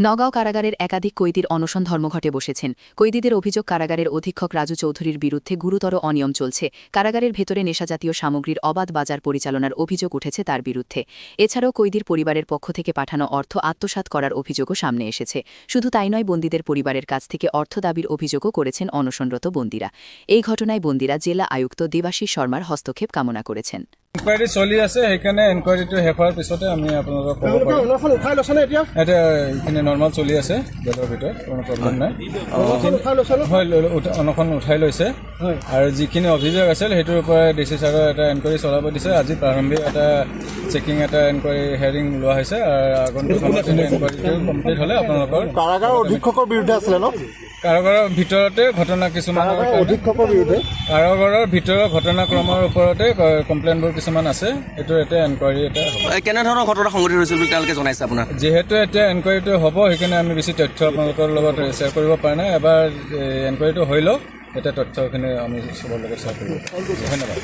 নগাঁও কারাগারের একাধিক কয়েদির অনশন ধর্মঘটে বসেছেন। কয়েদিদের অভিযোগ, কারাগারের অধীক্ষক রাজু চৌধুরীর বিরুদ্ধে গুরুতর অনিয়ম চলছে। কারাগারের ভেতরে নেশাজাতীয় সামগ্রীর অবাধ বাজার পরিচালনার অভিযোগ উঠেছে তার বিরুদ্ধে। এছাড়াও কয়েদির পরিবারের পক্ষ থেকে পাঠানো অর্থ আত্মসাৎ করার অভিযোগও সামনে এসেছে। শুধু তাই নয়, বন্দীদের পরিবারের কাছ থেকে অর্থ দাবির অভিযোগও করেছেন অনশনরত বন্দীরা। এই ঘটনায় বন্দীরা জেলা আয়ুক্ত দেবাশিস শর্মার হস্তক্ষেপ কামনা করেছেন। এনকোয়ারি চলি আছে, সেইকাৰণে এনকোয়াৰিটো শেষ হোৱাৰ পিছতে আমি আপোনালোকক ক'ব পাৰিম। এটা এইখিনি নৰ্মেল চলি আছে, জেলৰ ভিতৰত কোনো প্ৰব্লেম নাই। অনশন উঠাই লৈছে আৰু যিখিনি অভিযোগ আছিল সেইটোৰ ওপৰত ডিচি ছাৰৰ এটা এনকোয়াৰি চলাব দিছে। আজি প্ৰাৰম্ভিক এটা চেকিং এটা এনকোয়াৰি হেয়াৰিং লোৱা হৈছে আৰু আগন্তুক সময়ত এনকোয়াৰিটো কমপ্লিট হ'লে আপোনালোকৰ কাৰাগাৰৰ অধীক্ষকৰ বিৰুদ্ধে আছিলে ন? কাৰাগাৰৰ ভিতৰতে ঘটনা কিছুমান অধীক্ষকৰ বিৰুদ্ধে কাৰাগাৰৰ ভিতৰৰ ঘটনাক্ৰমৰ ওপৰতে কমপ্লেইনবোৰ কিছুমান আছে। এইটো এটা এনকোয়াৰি এটা কেনেধৰণৰ ঘটনা সংঘটিত হৈছিল বুলি তেওঁলোকে জনাইছে আপোনাক? যিহেতু এতিয়া এনকোয়াৰিটো হ'ব, সেইকাৰণে আমি বেছি তথ্য আপোনালোকৰ লগত শ্বেয়াৰ কৰিব পৰা নাই। এবাৰ এনকোয়াৰিটো হৈ লওক, এতিয়া তথ্যখিনি আমি চবৰ লগত শ্বেয়াৰ কৰিব। ধন্যবাদ।